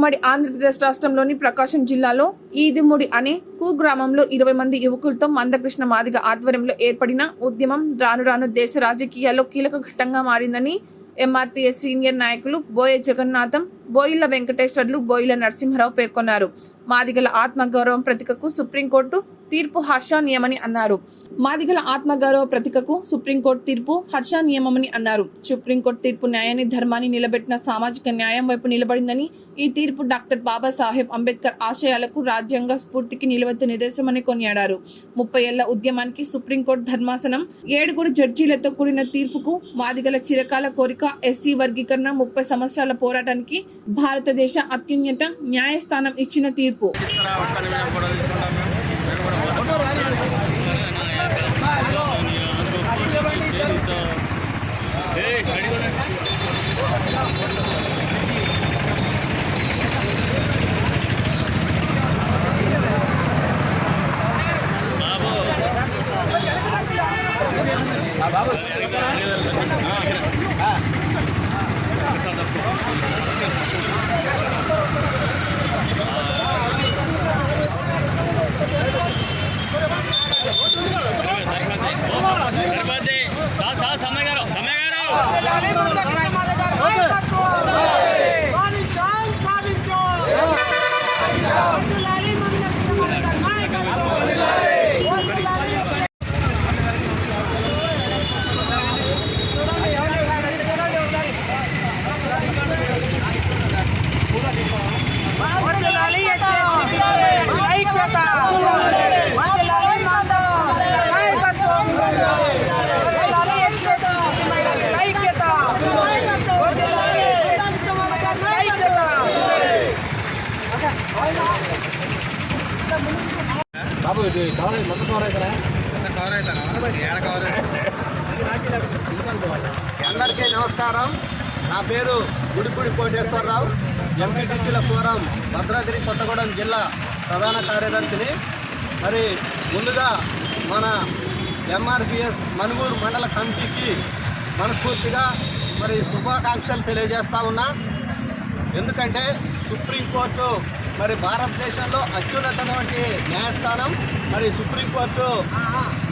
ఉమ్మడి ఆంధ్రప్రదేశ్ రాష్ట్రంలోని ప్రకాశం జిల్లాలో ఈదిముడి అనే కుగ్రామంలో 20 మంది యువకులతో మందకృష్ణ మాదిగ ఆధ్వర్యంలో ఏర్పడిన ఉద్యమం రాను రాను దేశ రాజకీయాల్లో కీలక ఘట్టంగా మారిందని ఎంఆర్పీఎస్ సీనియర్ నాయకులు బోయ జగన్నాథం, బోయిల వెంకటేశ్వర్లు, బోయిల నరసింహరావు పేర్కొన్నారు. మాదిగల ఆత్మగౌరవం ప్రతీకకు సుప్రీంకోర్టు తీర్పు హర్షణీయమని అన్నారు. మాదిగల ఆత్మగౌరవ ప్రతీకకు సుప్రీంకోర్టు తీర్పు హర్షణీయమని అన్నారు. సుప్రీంకోర్టు తీర్పు న్యాయాన్ని, ధర్మాన్ని నిలబెట్టిన సామాజిక న్యాయం వైపు నిలబడిందని, ఈ తీర్పు డాక్టర్ బాబాసాహెబ్ అంబేద్కర్ ఆశయాలకు, రాజ్యాంగ స్ఫూర్తికి నిలవెత్తు నిదర్శనమని కొనియాడారు. 30 ఏళ్ల ఉద్యమానికి సుప్రీంకోర్టు ధర్మాసనం 7 జడ్జీలతో కూడిన తీర్పుకు మాదిగల చిరకాల కోరిక ఎస్సీ వర్గీకరణ 30 సంవత్సరాల పోరాటానికి భారతదేశ అత్యున్నత న్యాయస్థానం ఇచ్చిన తీర్పు. అందరికీ నమస్కారం. నా పేరు గుడిపూడి కోటేశ్వరరావు, ఎంపీటీసీల ఫోరం భద్రాద్రి కొత్తగూడెం జిల్లా ప్రధాన కార్యదర్శిని. మరి ముందుగా మన ఎంఆర్పిఎస్ మనుగూరు మండల కమిటీకి మనస్ఫూర్తిగా మరి శుభాకాంక్షలు తెలియజేస్తా ఉన్నా. ఎందుకంటే సుప్రీంకోర్టు మరి భారతదేశంలో అత్యున్నతమైనటువంటి న్యాయస్థానం. మరి సుప్రీంకోర్టు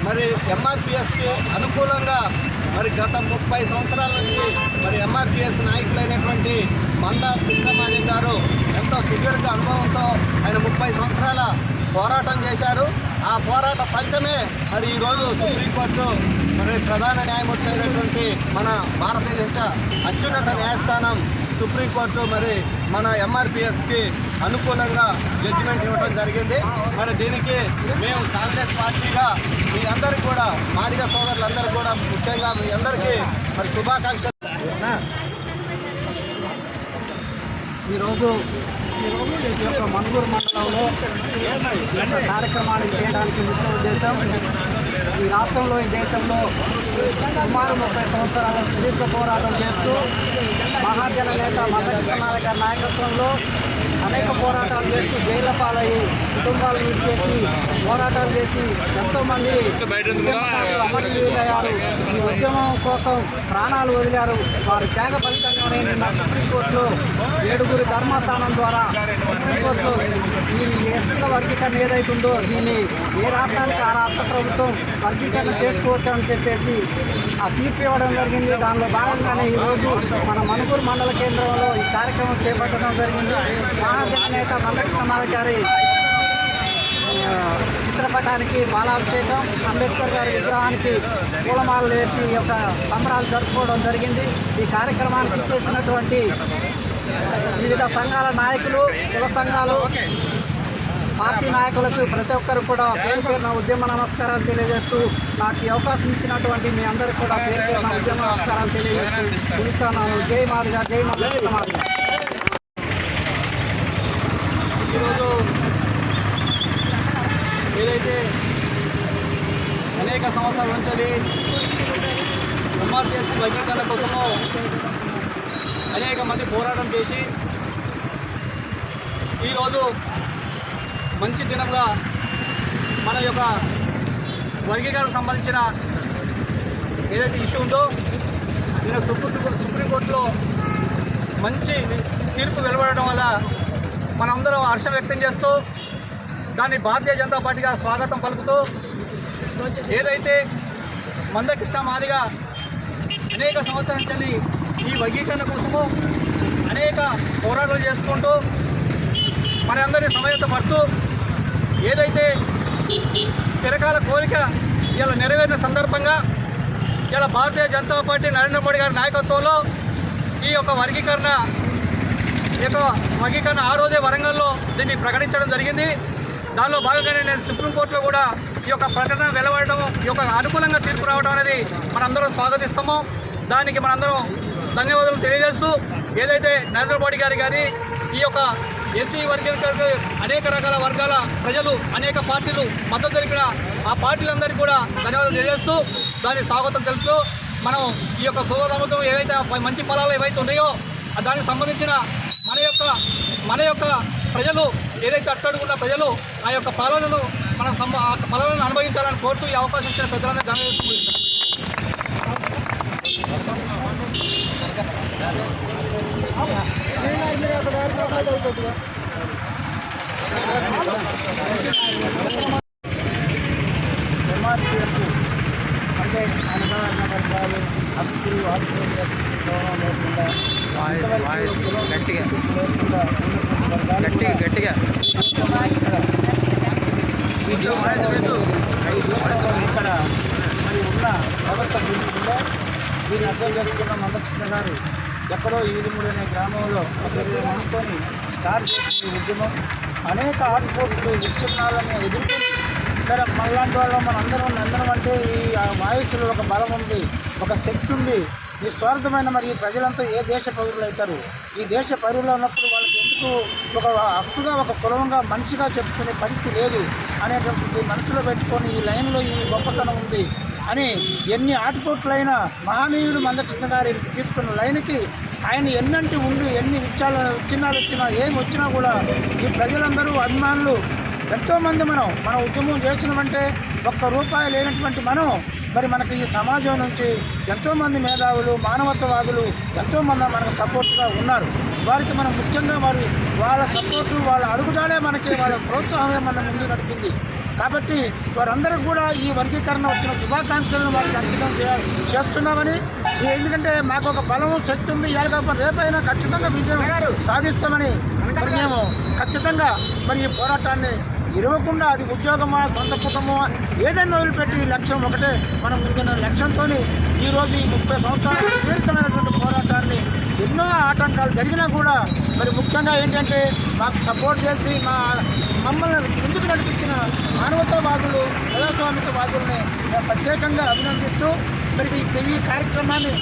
మరి ఎంఆర్పిఎస్కి అనుకూలంగా మరి గత 30 సంవత్సరాల నుంచి మరి ఎంఆర్పిఎస్ నాయకులైనటువంటి మందా కృష్ణమాది గారు ఎంతో సుదీర్ఘ అనుభవంతో ఆయన 30 సంవత్సరాల పోరాటం చేశారు. ఆ పోరాట ఫలితమే మరి ఈరోజు సుప్రీంకోర్టు మరి ప్రధాన న్యాయమూర్తి అయినటువంటి మన భారతదేశ అత్యున్నత న్యాయస్థానం సుప్రీంకోర్టు మరి మన ఎంఆర్పిఎస్కి అనుకూలంగా జడ్జిమెంట్ ఇవ్వడం జరిగింది. మరి దీనికి మేము కాంగ్రెస్ పార్టీగా మీ అందరికీ కూడా, మాదిగ సోదరులందరూ కూడా, ముఖ్యంగా మీ అందరికీ మరి శుభాకాంక్షలు. ఈరోజు మనుగూరు మండలంలో కార్యక్రమాన్ని చేయడానికి ముఖ్య ఉద్దేశం, ఈ రాష్ట్రంలో, ఈ దేశంలో సుమారు 30 సంవత్సరాల సుదీర్ఘ పోరాటం చేస్తూ మహాజన నేత మందకృష్ణ గారి నాయకత్వంలో అనేక పోరాటాలు చేస్తూ జైళ్ల పాలయ్యి కుటుంబాలు విడిచేసి పోరాటాలు చేసి ఎంతోమంది అమరవీరులయ్యారు. ఈ ఉద్యమం కోసం ప్రాణాలు వదిలారు. వారి త్యాగ ఫలితంగానే నిన్న సుప్రీంకోర్టులో 7 ధర్మాస్థానం ద్వారా సుప్రీంకోర్టులో ఈ ఎస్సీల వర్గీకరణ ఏదైతుందో దీన్ని ఏ రాష్ట్రానికి ఆ రాష్ట్ర ప్రభుత్వం వర్గీకరణ చేసుకోవచ్చు అని చెప్పేసి ఆ తీర్పు ఇవ్వడం జరిగింది. దానిలో భాగంగానే ఈరోజు మన మనుగూరు మండల కేంద్రంలో ఈ కార్యక్రమం చేపట్టడం జరిగింది. మహాజన నేత మందకృష్ణ మాదిగ గారి చిత్రపటానికి బాలాభిషేకం, అంబేద్కర్ గారి విగ్రహానికి పూలమాలలు వేసి ఈ యొక్క సంబరాలు జరుపుకోవడం జరిగింది. ఈ కార్యక్రమానికి చేసినటువంటి వివిధ సంఘాల నాయకులు, కుల సంఘాలు, పార్టీ నాయకులకు ప్రతి ఒక్కరు కూడా పేరు పేరున ఉద్యమ నమస్కారాలు తెలియజేస్తూ, నాకు ఈ అవకాశం ఇచ్చినటువంటి మీ అందరికీ కూడా పేరు పేరున ఉద్యమ నమస్కారాలు తెలియజేస్తూ పిలుస్తున్నాను. జై మాదిగ, జై మాదిగ. ఈరోజు ఏదైతే అనేక సంవత్సరాల నుంచి ఎంఆర్పిఎస్ వర్గీకరణ కోసము అనేక మంది పోరాటం చేసి ఈరోజు మంచి దినంగా మన యొక్క వర్గీకరణకు సంబంధించిన ఏదైతే ఇష్యూ ఉందో దీనికి సుప్రీంకోర్టులో మంచి తీర్పు వెలువడడం వల్ల మనందరం హర్షం వ్యక్తం చేస్తూ దాన్ని భారతీయ జనతా పార్టీగా స్వాగతం పలుకుతూ ఏదైతే మందకృష్ణ మాదిగ అనేక సంవత్సరాల నుంచి ఈ వర్గీకరణ కోసము అనేక పోరాటాలు చేసుకుంటూ మనందరినీ సమయత్తపడుతూ ఏదైతే చిరకాల కోరిక ఇలా నెరవేరిన సందర్భంగా ఇలా భారతీయ జనతా పార్టీ నరేంద్ర మోడీ గారి నాయకత్వంలో ఈ యొక్క వర్గీకరణ ఆ రోజే వరంగల్లో దీన్ని ప్రకటించడం జరిగింది. దానిలో భాగంగానే నేను సుప్రీంకోర్టులో కూడా ఈ యొక్క ప్రకటన వెలువడడం, ఈ యొక్క అనుకూలంగా తీర్పు రావడం అనేది మనందరం స్వాగతిస్తాము. దానికి మనందరం ధన్యవాదాలు తెలియజేస్తూ ఏదైతే నరేంద్ర మోడీ గారి ఈ యొక్క ఎస్సీ వర్గీకరణకు అనేక రకాల వర్గాల ప్రజలు అనేక పార్టీలు మద్దతు తెలిపిన ఆ పార్టీలందరికీ కూడా ధన్యవాదాలు తెలియజేస్తూ దాన్ని స్వాగతం తెలుపుతూ మనం ఈ యొక్క సోదరముతో ఏవైతే మంచి ఫలాలు ఏవైతే ఉన్నాయో దానికి సంబంధించిన మన యొక్క ప్రజలు ఏదైతే అట్టడుగున్న ప్రజలు ఆ యొక్క ఫలాలను ఫలాలను అనుభవించాలని కోరుతూ ఈ అవకాశం ఇచ్చిన పెద్దలందరూ ధన్యవాదాలు. అంటే అనగారిన వర్గాలు హక్కులు గట్టిగా ఇక్కడ మరి ఉన్న వ్యవస్థ గురించిందో దీన్ని అర్థం చేసుకున్న మందకృష్ణ గారు ఎక్కడో ఈదుమూడి అనే గ్రామంలో అనుకొని స్టార్ట్ చేసిన ఉద్యమం అనేక ఆటుపోట్లు విచ్ఛిన్నాలని ఎదుర్కొని సరే మనలాంటి వాళ్ళు అందరం అంటే ఈ వాయుస్సులో ఒక బలం ఉంది, ఒక శక్తి ఉంది. ఈ స్వార్థమైన మరి ఈ ప్రజలంతా ఏ దేశ పౌరులు అవుతారు? ఈ దేశ పౌరులు ఉన్నప్పుడు వాళ్ళకి ఎందుకు ఒక హక్కుగా ఒక కులంగా మనిషిగా చెప్పుకునే పరిస్థితి లేదు అనేటువంటిది మనసులో పెట్టుకొని ఈ లైన్లో ఈ గొప్పతనం ఉంది అని ఎన్ని ఆటుపోట్లైనా మహనీయుడు మందకృష్ణ గారు తీసుకున్న లైన్కి ఆయన ఎన్నంటి ఉండి ఎన్ని విచ్ఛిన్నాలు వచ్చినా ఏమి వచ్చినా కూడా ఈ ప్రజలందరూ అభిమానులు ఎంతోమంది మన ఉద్యమం చేసినామంటే ఒక్క రూపాయి లేనటువంటి మనం మరి మనకి ఈ సమాజం నుంచి ఎంతోమంది మేధావులు మానవత్వవాదులు ఎంతోమంది మనకు సపోర్ట్గా ఉన్నారు. వారికి మనం ముఖ్యంగా వాళ్ళ సపోర్టు వాళ్ళ అడుగుజాడే మనకి వాళ్ళ ప్రోత్సాహమే మన ముందు నడిపింది. కాబట్టి వారందరూ కూడా ఈ వర్గీకరణ వచ్చిన శుభాకాంక్షలను వారికి అంకితం చేస్తున్నామని, ఎందుకంటే మాకు ఒక బలము శక్తి ఉంది, రేపైనా ఖచ్చితంగా విజయం సాధిస్తామని మరి మేము ఖచ్చితంగా మరి ఈ పోరాటాన్ని ఇరవకుండా అది ఉద్యోగమా సొంత కుటుంబమా ఏదైనా వదిలిపెట్టి లక్ష్యం ఒకటే మనం ముందున్న లక్ష్యంతో ఈరోజు ఈ 30 సంవత్సరాల దీర్ఘమైనటువంటి పోరాటాన్ని ఎన్నో ఆటంకాలు జరిగినా కూడా మరి ముఖ్యంగా ఏంటంటే మాకు సపోర్ట్ చేసి మమ్మల్ని ముందుకు నడిపించిన మానవతావాదులు ప్రజాస్వామికవాదుల్ని మేము ప్రత్యేకంగా అభినందిస్తూ మరి ఈ కార్యక్రమాన్ని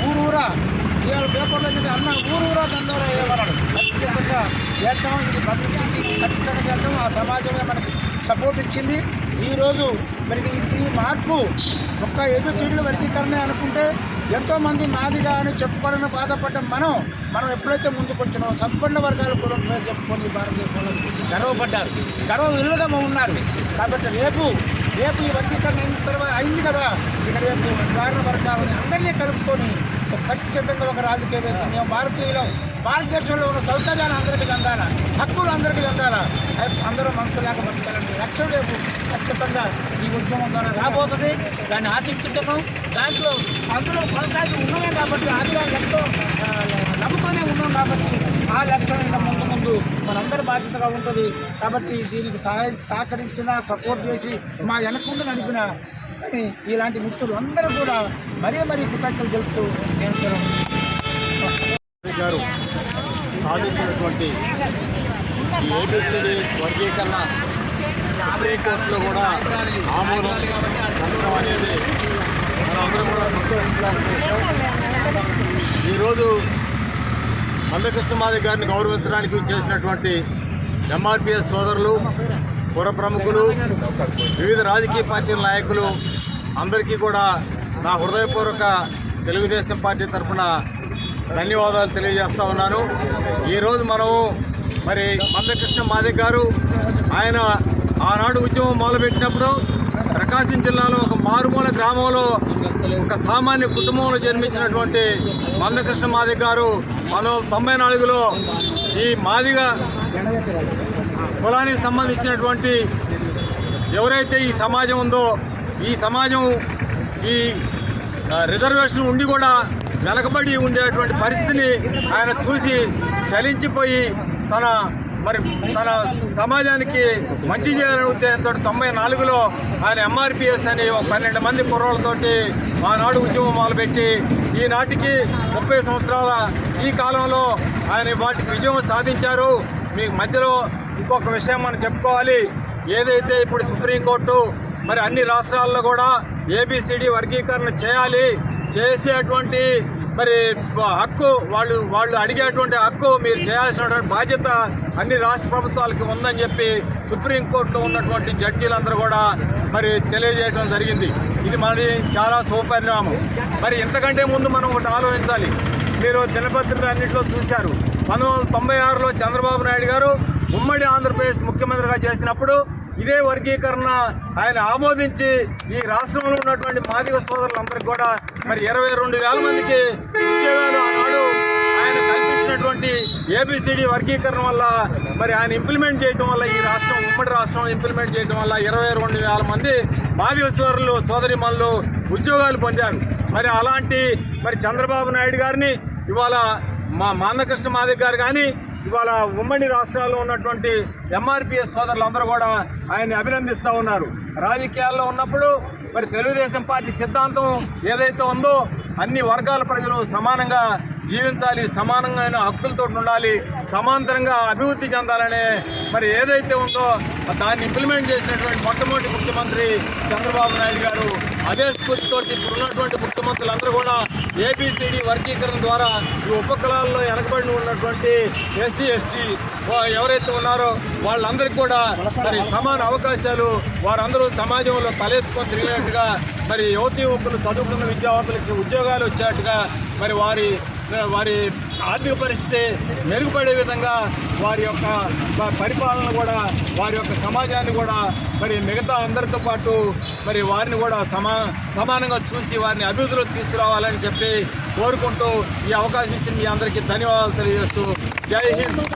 ఊరూరా ఇవాళ పేపర్లో అన్న ఊరూరా దండోరా అయ్యేవాడు ఖచ్చితంగా చేద్దాం, ఇది పంపించింది ఖచ్చితంగా చేద్దాం. ఆ సమాజమే మనకి సపోర్ట్ ఇచ్చింది. ఈరోజు మరి ఈ మార్పు ఒక్క ఏబిసిడీల వర్గీకరణ అనుకుంటే ఎంతోమంది మాదిగా అని చెప్పుకోవడానికి బాధపడ్డం మనం ఎప్పుడైతే ముందుకు వచ్చినామో సంపన్న వర్గాలు కూడా చెప్పుకొని భారతదేశంలో గర్వపడ్డారు, గర్వం విలువగా ఉన్నారు. కాబట్టి రేపు ఈ వర్గీకరణ అయిన తర్వాత అయింది కదా, ఇక రేపు కారణ వర్గాలని అందరినీ కలుపుకొని ఖచ్చితంగా ఒక రాజకీయ వేదిక మేము భారతీయులం, భారతదేశంలో ఉన్న సౌకర్యాలు అందరికీ చెందాలా, హక్కులు అందరికీ చెందాలా, అందరూ మనసులాగా బతకాలంటే లక్ష్యం రేపు ఖచ్చితంగా ఈ ఉద్యమం ద్వారా రాబోతుంది. దాన్ని ఆశించుతున్నాం. అందులో కొనసాగి ఉన్నామే కాబట్టి ఆదివారం ఎంతో నమ్ముతూనే ఉన్నాం కాబట్టి ఆ లక్ష్యం ముందు మనందరి బాధ్యతగా ఉంటుంది. కాబట్టి దీనికి సహకరించిన సపోర్ట్ చేసి మా వెనకుండా నడిపిన కానీ ఇలాంటి మిత్రులు అందరూ కూడా మరీ కృతజ్ఞతలు తెలుపుతూ గారు సాధించినటువంటి ఏబిసిడి వర్గీకరణ సుప్రీంకోర్టులో కూడా ఆమోదం పొందడం అనేది మనందరం కూడా సంతోషించాల్సిన ఈరోజు మందకృష్ణ మాదిగ గారిని గౌరవించడానికి చేసినటువంటి ఎంఆర్పిఎస్ సోదరులు, పుర ప్రముఖులు, వివిధ రాజకీయ పార్టీల నాయకులు అందరికీ కూడా నా హృదయపూర్వక తెలుగుదేశం పార్టీ తరఫున ధన్యవాదాలు తెలియజేస్తా ఉన్నాను. ఈరోజు మనము మరి మందకృష్ణ మాదిగ గారు ఆయన ఆనాడు ఉద్యమం మొదలుపెట్టినప్పుడు ప్రకాశం జిల్లాలో ఒక మారుమూల గ్రామంలో ఒక సామాన్య కుటుంబంలో జన్మించినటువంటి మందకృష్ణ మాదిగ గారు 1994లో ఈ మాదిగ కులానికి సంబంధించినటువంటి ఎవరైతే ఈ సమాజం ఉందో ఈ సమాజం ఈ రిజర్వేషన్ ఉండి కూడా వెనకబడి ఉండేటువంటి పరిస్థితిని ఆయన చూసి చలించిపోయి తన సమాజానికి మంచి చేయాలని ఉద్దేశంతో 94లో ఆయన ఎంఆర్పిఎస్ అని 12 మంది కుర్రోళ్ళతోటి ఆనాడు ఉద్యమం మొదలుపెట్టి ఈనాటికి 30 సంవత్సరాల ఈ కాలంలో ఆయన వాటికి విజయం సాధించారు. మీకు మధ్యలో ఇంకొక విషయం మనం చెప్పుకోవాలి. ఏదైతే ఇప్పుడు సుప్రీంకోర్టు మరి అన్ని రాష్ట్రాల్లో కూడా ABCD వర్గీకరణ చేయాలి, చేసేటువంటి మరి హక్కు వాళ్ళు అడిగేటువంటి హక్కు మీరు చేయాల్సినటువంటి బాధ్యత అన్ని రాష్ట్ర ప్రభుత్వాలకి ఉందని చెప్పి సుప్రీంకోర్టులో ఉన్నటువంటి జడ్జీలందరూ కూడా మరి తెలియజేయడం జరిగింది. ఇది మరి చాలా శుభపరిణామం. మరి ఇంతకంటే ముందు మనం ఒకటి ఆలోచించాలి. మీరు దినపత్రికలు అన్నింటిలో చూశారు. 1996లో చంద్రబాబు నాయుడు గారు ఉమ్మడి ఆంధ్రప్రదేశ్ ముఖ్యమంత్రిగా చేసినప్పుడు ఇదే వర్గీకరణ ఆయన ఆమోదించి ఈ రాష్ట్రంలో ఉన్నటువంటి మాదిగ సోదరులందరికీ కూడా మరి 22,000 మందికి ఉద్యోగాలు ఆనాడు ఆయన కల్పించినటువంటి ABCD వర్గీకరణ వల్ల మరి ఆయన ఇంప్లిమెంట్ చేయడం వల్ల ఈ రాష్ట్రం ఉమ్మడి రాష్ట్రం ఇంప్లిమెంట్ చేయడం వల్ల 22,000 మంది మాదిగ సోదరులు సోదరిమణులు ఉద్యోగాలు పొందారు. మరి అలాంటి మరి చంద్రబాబు నాయుడు గారిని ఇవాళ మందకృష్ణ మాదిగ గారు కానీ ఇవాళ ఉమ్మడి రాష్ట్రాల్లో ఉన్నటువంటి MRPS సోదరులందరూ కూడా ఆయన్ని అభినందిస్తూ ఉన్నారు. రాజకీయాల్లో ఉన్నప్పుడు మరి తెలుగుదేశం పార్టీ సిద్ధాంతం ఏదైతే ఉందో అన్ని వర్గాల ప్రజలు సమానంగా జీవించాలి, సమానమైన హక్కులతో ఉండాలి, సమాంతరంగా అభివృద్ధి చెందాలనే మరి ఏదైతే ఉందో దాన్ని ఇంప్లిమెంట్ చేసినటువంటి మొట్టమొదటి ముఖ్యమంత్రి చంద్రబాబు నాయుడు గారు. అదే స్ఫూర్తితో ఇప్పుడు ఉన్నటువంటి ముఖ్యమంత్రులందరూ కూడా ABCD వర్గీకరణ ద్వారా ఈ ఉపకులాల్లో వెనకబడి ఉన్నటువంటి SC ST ఎవరైతే ఉన్నారో వాళ్ళందరికీ కూడా మరి సమాన అవకాశాలు వారందరూ సమాజంలో తలెత్తుకొని తిరిగేట్టుగా మరి యువకులు చదువుకున్న విద్యావంతులకి ఉద్యోగాలు వచ్చేట్టుగా మరి వారి ఆర్థిక పరిస్థితి మెరుగుపడే విధంగా వారి యొక్క పరిపాలన కూడా వారి యొక్క సమాజాన్ని కూడా మరి మిగతా అందరితో పాటు మరి వారిని కూడా సమానంగా చూసి వారిని అభివృద్ధిలో తీసుకురావాలని చెప్పి కోరుకుంటూ ఈ అవకాశం ఇచ్చిన మీ అందరికీ ధన్యవాదాలు తెలియజేస్తూ జై హింద్.